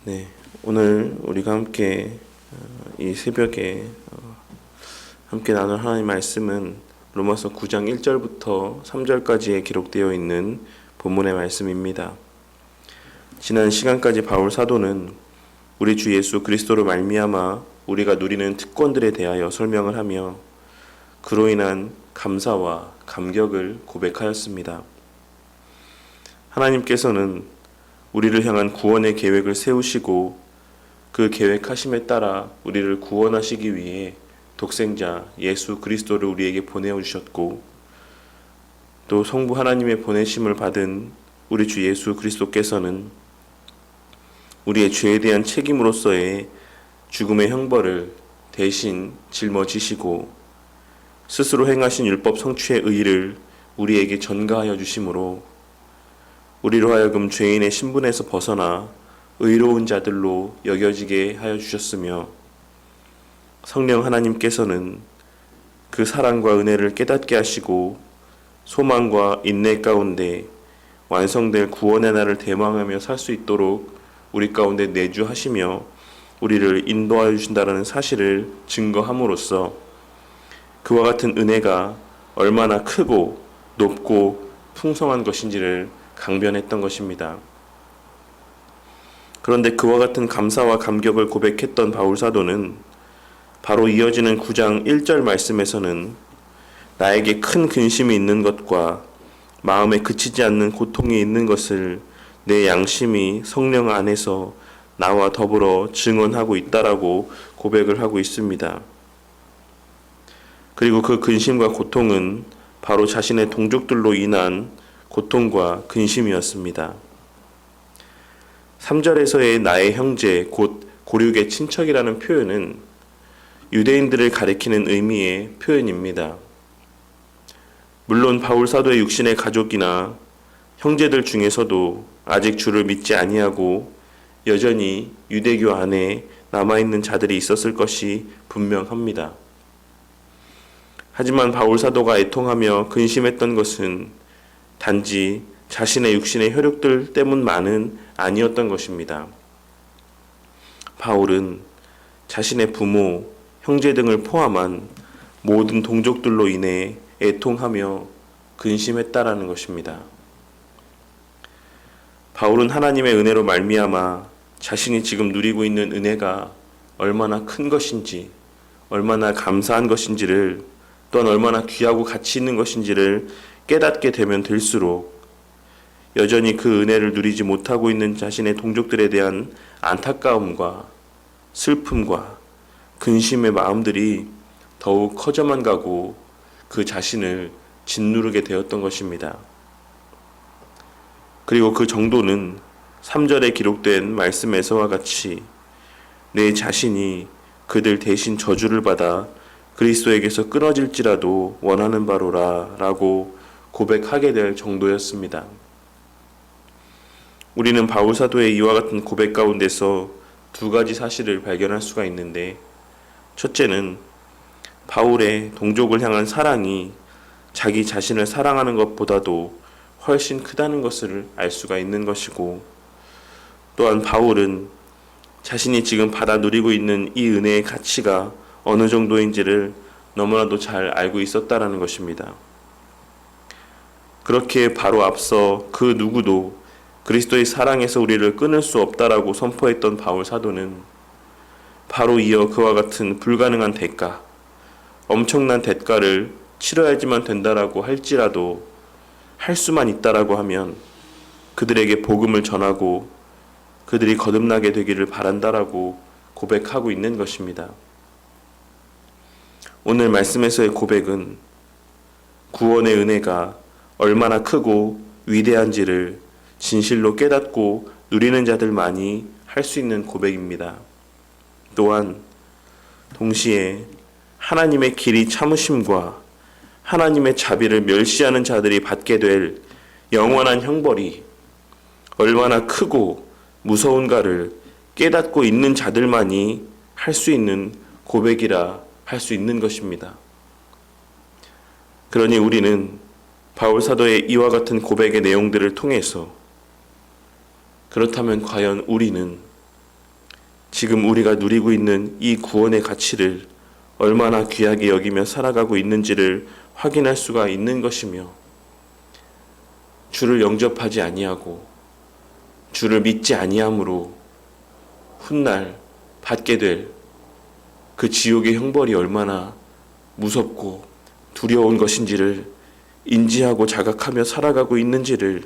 네, 오늘 우리가 함께 이 새벽에 함께 나눌 하나님의 말씀은 로마서 9장 1절부터 3절까지에 기록되어 있는 본문의 말씀입니다. 지난 시간까지 바울 사도는 우리 주 예수 그리스도로 말미암아 우리가 누리는 특권들에 대하여 설명을 하며 그로 인한 감사와 감격을 고백하였습니다. 하나님께서는 우리를 향한 구원의 계획을 세우시고 그 계획하심에 따라 우리를 구원하시기 위해 독생자 예수 그리스도를 우리에게 보내주셨고, 또 성부 하나님의 보내심을 받은 우리 주 예수 그리스도께서는 우리의 죄에 대한 책임으로서의 죽음의 형벌을 대신 짊어지시고 스스로 행하신 율법 성취의 의의를 우리에게 전가하여 주심으로 우리로 하여금 죄인의 신분에서 벗어나 의로운 자들로 여겨지게 하여 주셨으며, 성령 하나님께서는 그 사랑과 은혜를 깨닫게 하시고 소망과 인내 가운데 완성될 구원의 날을 대망하며 살 수 있도록 우리 가운데 내주하시며 우리를 인도하여 주신다는 사실을 증거함으로써 그와 같은 은혜가 얼마나 크고 높고 풍성한 것인지를 강변했던 것입니다. 그런데 그와 같은 감사와 감격을 고백했던 바울 사도는 바로 이어지는 9장 1절 말씀에서는 나에게 큰 근심이 있는 것과 마음에 그치지 않는 고통이 있는 것을 내 양심이 성령 안에서 나와 더불어 증언하고 있다라고 고백을 하고 있습니다. 그리고 그 근심과 고통은 바로 자신의 동족들로 인한 고통과 근심이었습니다. 3절에서의 나의 형제 곧 고륙의 친척이라는 표현은 유대인들을 가리키는 의미의 표현입니다. 물론 바울 사도의 육신의 가족이나 형제들 중에서도 아직 주를 믿지 아니하고 여전히 유대교 안에 남아있는 자들이 있었을 것이 분명합니다. 하지만 바울 사도가 애통하며 근심했던 것은 단지 자신의 육신의 혈육들 때문만은 아니었던 것입니다. 바울은 자신의 부모, 형제 등을 포함한 모든 동족들로 인해 애통하며 근심했다라는 것입니다. 바울은 하나님의 은혜로 말미암아 자신이 지금 누리고 있는 은혜가 얼마나 큰 것인지, 얼마나 감사한 것인지를, 또한 얼마나 귀하고 가치 있는 것인지를 깨닫게 되면 될수록 여전히 그 은혜를 누리지 못하고 있는 자신의 동족들에 대한 안타까움과 슬픔과 근심의 마음들이 더욱 커져만 가고 그 자신을 짓누르게 되었던 것입니다. 그리고 그 정도는 3절에 기록된 말씀에서와 같이 내 자신이 그들 대신 저주를 받아 그리스도에게서 끊어질지라도 원하는 바로라 라고 고백하게 될 정도였습니다. 우리는 바울 사도의 이와 같은 고백 가운데서 두 가지 사실을 발견할 수가 있는데, 첫째는 바울의 동족을 향한 사랑이 자기 자신을 사랑하는 것보다도 훨씬 크다는 것을 알 수가 있는 것이고, 또한 바울은 자신이 지금 받아 누리고 있는 이 은혜의 가치가 어느 정도인지를 너무나도 잘 알고 있었다라는 것입니다. 그렇게 바로 앞서 그 누구도 그리스도의 사랑에서 우리를 끊을 수 없다라고 선포했던 바울 사도는 바로 이어 그와 같은 불가능한 대가, 엄청난 대가를 치러야지만 된다라고 할지라도 할 수만 있다라고 하면 그들에게 복음을 전하고 그들이 거듭나게 되기를 바란다라고 고백하고 있는 것입니다. 오늘 말씀에서의 고백은 구원의 은혜가 얼마나 크고 위대한지를 진실로 깨닫고 누리는 자들만이 할 수 있는 고백입니다. 또한 동시에 하나님의 길이 참으심과 하나님의 자비를 멸시하는 자들이 받게 될 영원한 형벌이 얼마나 크고 무서운가를 깨닫고 있는 자들만이 할 수 있는 고백이라 할 수 있는 것입니다. 그러니 우리는 바울 사도의 이와 같은 고백의 내용들을 통해서 그렇다면 과연 우리는 지금 우리가 누리고 있는 이 구원의 가치를 얼마나 귀하게 여기며 살아가고 있는지를 확인할 수가 있는 것이며, 주를 영접하지 아니하고 주를 믿지 아니함으로 훗날 받게 될 그 지옥의 형벌이 얼마나 무섭고 두려운 것인지를 인지하고 자각하며 살아가고 있는지를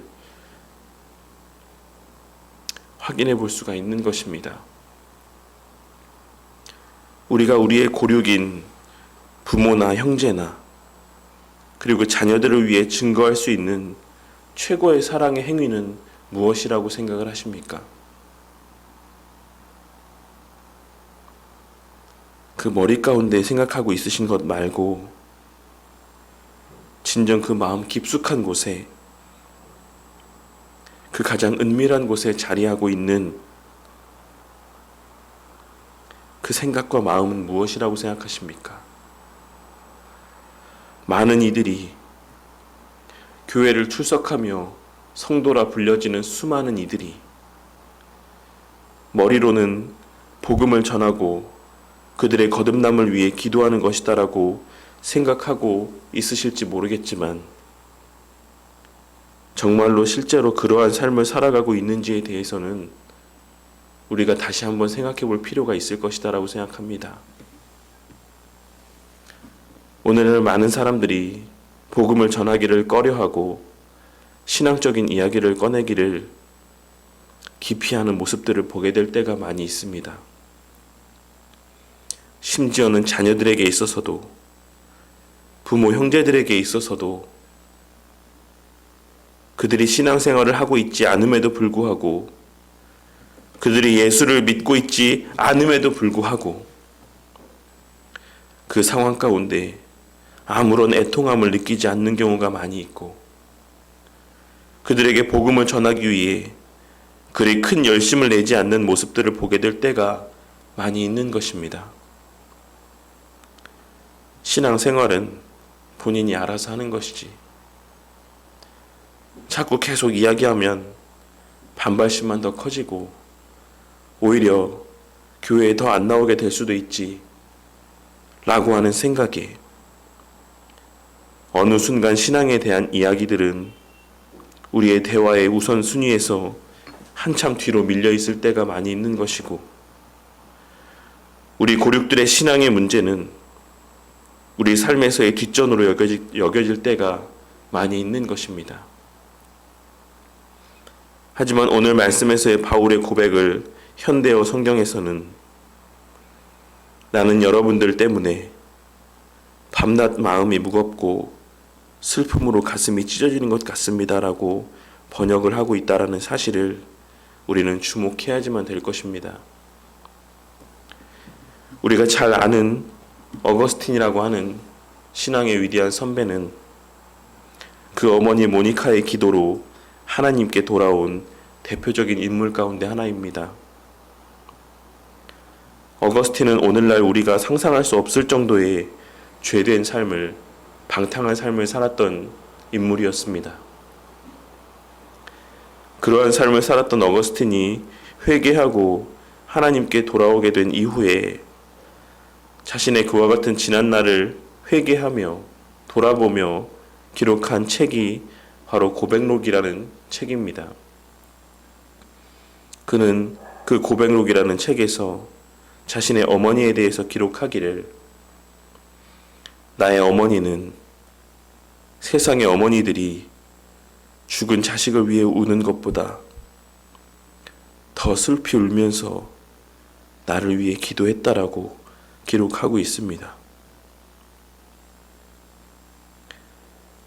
확인해 볼 수가 있는 것입니다. 우리가 우리의 고륙인 부모나 형제나 그리고 자녀들을 위해 증거할 수 있는 최고의 사랑의 행위는 무엇이라고 생각을 하십니까? 그 머리 가운데 생각하고 있으신 것 말고 진정 그 마음 깊숙한 곳에, 그 가장 은밀한 곳에 자리하고 있는 그 생각과 마음은 무엇이라고 생각하십니까? 많은 이들이, 교회를 출석하며 성도라 불려지는 수많은 이들이 머리로는 복음을 전하고 그들의 거듭남을 위해 기도하는 것이다라고 생각하고 있으실지 모르겠지만, 정말로 실제로 그러한 삶을 살아가고 있는지에 대해서는 우리가 다시 한번 생각해 볼 필요가 있을 것이다라고 생각합니다. 오늘날 많은 사람들이 복음을 전하기를 꺼려하고 신앙적인 이야기를 꺼내기를 기피하는 모습들을 보게 될 때가 많이 있습니다. 심지어는 자녀들에게 있어서도, 부모 형제들에게 있어서도 그들이 신앙생활을 하고 있지 않음에도 불구하고, 그들이 예수를 믿고 있지 않음에도 불구하고 그 상황 가운데 아무런 애통함을 느끼지 않는 경우가 많이 있고, 그들에게 복음을 전하기 위해 그리 큰 열심을 내지 않는 모습들을 보게 될 때가 많이 있는 것입니다. 신앙생활은 본인이 알아서 하는 것이지, 자꾸 계속 이야기하면 반발심만 더 커지고 오히려 교회에 더 안 나오게 될 수도 있지 라고 하는 생각에 어느 순간 신앙에 대한 이야기들은 우리의 대화의 우선순위에서 한참 뒤로 밀려 있을 때가 많이 있는 것이고, 우리 고륙들의 신앙의 문제는 우리 삶에서의 뒷전으로 여겨질 때가 많이 있는 것입니다. 하지만 오늘 말씀에서의 바울의 고백을 현대어 성경에서는 나는 여러분들 때문에 밤낮 마음이 무겁고 슬픔으로 가슴이 찢어지는 것 같습니다라고 번역을 하고 있다라는 사실을 우리는 주목해야지만 될 것입니다. 우리가 잘 아는 어거스틴이라고 하는 신앙의 위대한 선배는 그 어머니 모니카의 기도로 하나님께 돌아온 대표적인 인물 가운데 하나입니다. 어거스틴은 오늘날 우리가 상상할 수 없을 정도의 죄된 삶을, 방탕한 삶을 살았던 인물이었습니다. 그러한 삶을 살았던 어거스틴이 회개하고 하나님께 돌아오게 된 이후에 자신의 그와 같은 지난날을 회개하며 돌아보며 기록한 책이 바로 고백록이라는 책입니다. 그는 그 고백록이라는 책에서 자신의 어머니에 대해서 기록하기를, 나의 어머니는 세상의 어머니들이 죽은 자식을 위해 우는 것보다 더 슬피 울면서 나를 위해 기도했다라고 기록하고 있습니다.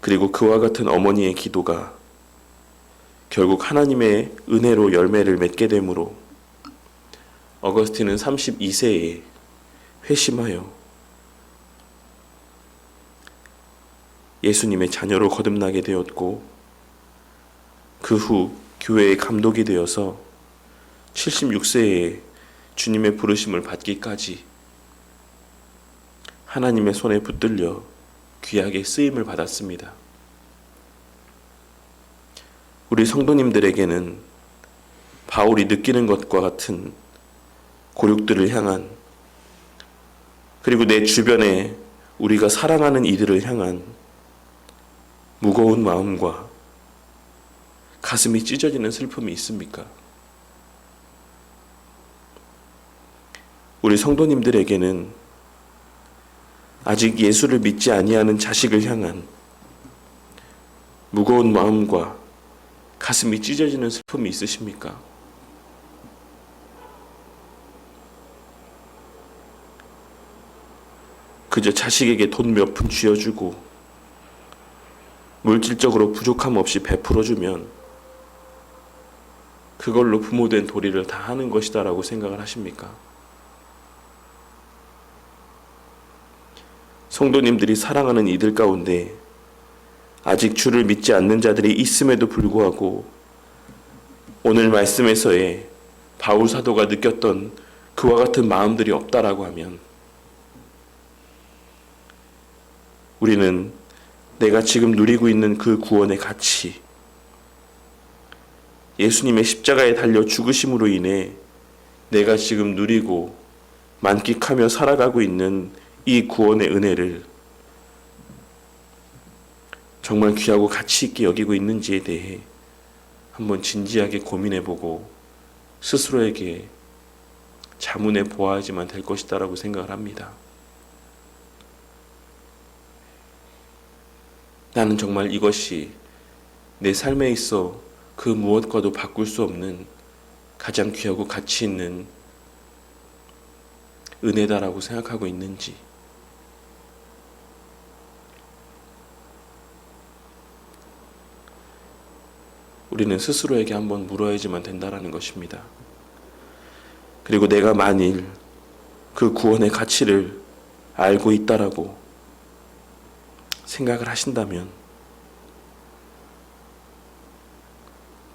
그리고 그와 같은 어머니의 기도가 결국 하나님의 은혜로 열매를 맺게 되므로 어거스틴은 32세에 회심하여 예수님의 자녀로 거듭나게 되었고, 그 후 교회의 감독이 되어서 76세에 주님의 부르심을 받기까지 하나님의 손에 붙들려 귀하게 쓰임을 받았습니다. 우리 성도님들에게는 바울이 느끼는 것과 같은 고륙들을 향한, 그리고 내 주변에 우리가 사랑하는 이들을 향한 무거운 마음과 가슴이 찢어지는 슬픔이 있습니까? 우리 성도님들에게는 아직 예수를 믿지 아니하는 자식을 향한 무거운 마음과 가슴이 찢어지는 슬픔이 있으십니까? 그저 자식에게 돈 몇 푼 쥐어주고 물질적으로 부족함 없이 베풀어주면 그걸로 부모된 도리를 다 하는 것이다라고 생각을 하십니까? 성도님들이 사랑하는 이들 가운데 아직 주를 믿지 않는 자들이 있음에도 불구하고 오늘 말씀에서의 바울 사도가 느꼈던 그와 같은 마음들이 없다라고 하면 우리는 내가 지금 누리고 있는 그 구원의 가치, 예수님의 십자가에 달려 죽으심으로 인해 내가 지금 누리고 만끽하며 살아가고 있는 이 구원의 은혜를 정말 귀하고 가치 있게 여기고 있는지에 대해 한번 진지하게 고민해보고 스스로에게 자문해 보아야지만 될 것이다라고 생각을 합니다. 나는 정말 이것이 내 삶에 있어 그 무엇과도 바꿀 수 없는 가장 귀하고 가치 있는 은혜다라고 생각하고 있는지, 우리는 스스로에게 한번 물어야지만 된다라는 것입니다. 그리고 내가 만일 그 구원의 가치를 알고 있다라고 생각을 하신다면,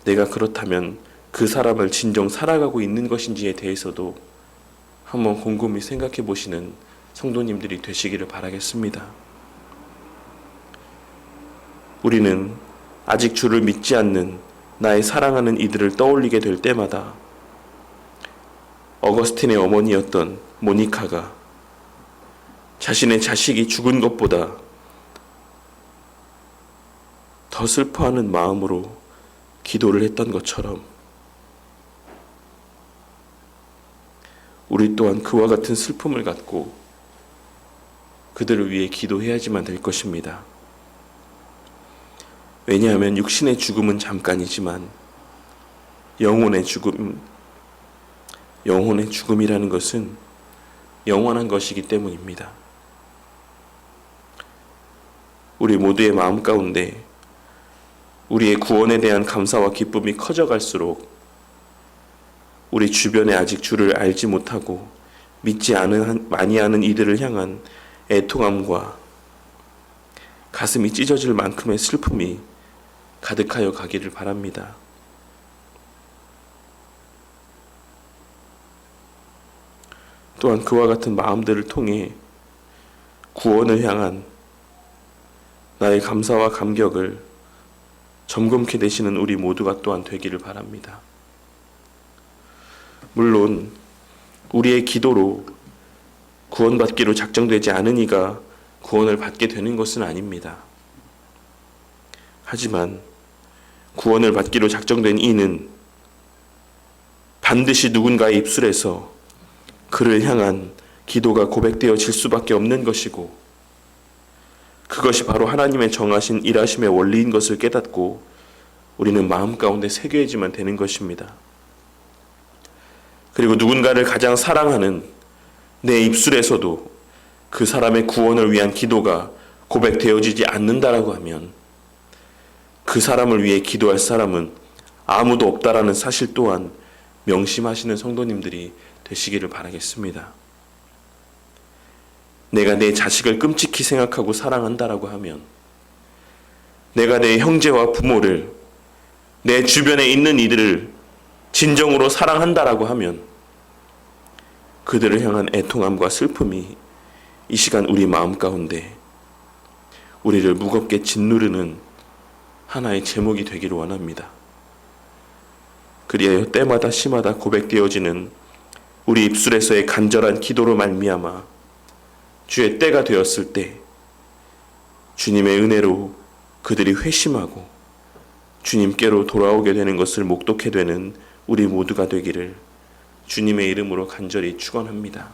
내가 그렇다면 그 사람을 진정 살아가고 있는 것인지에 대해서도 한번 곰곰이 생각해 보시는 성도님들이 되시기를 바라겠습니다. 우리는 아직 주를 믿지 않는 나의 사랑하는 이들을 떠올리게 될 때마다 어거스틴의 어머니였던 모니카가 자신의 자식이 죽은 것보다 더 슬퍼하는 마음으로 기도를 했던 것처럼 우리 또한 그와 같은 슬픔을 갖고 그들을 위해 기도해야지만 될 것입니다. 왜냐하면 육신의 죽음은 잠깐이지만 영혼의 죽음이라는 것은 영원한 것이기 때문입니다. 우리 모두의 마음 가운데 우리의 구원에 대한 감사와 기쁨이 커져갈수록 우리 주변에 아직 주를 알지 못하고 믿지 아니하는 이들을 향한 애통함과 가슴이 찢어질 만큼의 슬픔이 가득하여 가기를 바랍니다. 또한 그와 같은 마음들을 통해 구원을 향한 나의 감사와 감격을 점검케 되시는 우리 모두가 또한 되기를 바랍니다. 물론 우리의 기도로 구원받기로 작정되지 않은 이가 구원을 받게 되는 것은 아닙니다. 하지만 구원을 받기로 작정된 이는 반드시 누군가의 입술에서 그를 향한 기도가 고백되어질 수밖에 없는 것이고, 그것이 바로 하나님의 정하신 일하심의 원리인 것을 깨닫고 우리는 마음 가운데 새겨야지만 되는 것입니다. 그리고 누군가를 가장 사랑하는 내 입술에서도 그 사람의 구원을 위한 기도가 고백되어지지 않는다라고 하면 그 사람을 위해 기도할 사람은 아무도 없다라는 사실 또한 명심하시는 성도님들이 되시기를 바라겠습니다. 내가 내 자식을 끔찍히 생각하고 사랑한다라고 하면, 내가 내 형제와 부모를, 내 주변에 있는 이들을 진정으로 사랑한다라고 하면 그들을 향한 애통함과 슬픔이 이 시간 우리 마음 가운데 우리를 무겁게 짓누르는 하나의 제목이 되기를 원합니다. 그리하여 때마다 시마다 고백되어지는 우리 입술에서의 간절한 기도로 말미암아 주의 때가 되었을 때 주님의 은혜로 그들이 회심하고 주님께로 돌아오게 되는 것을 목독해 되는 우리 모두가 되기를 주님의 이름으로 간절히 축원합니다.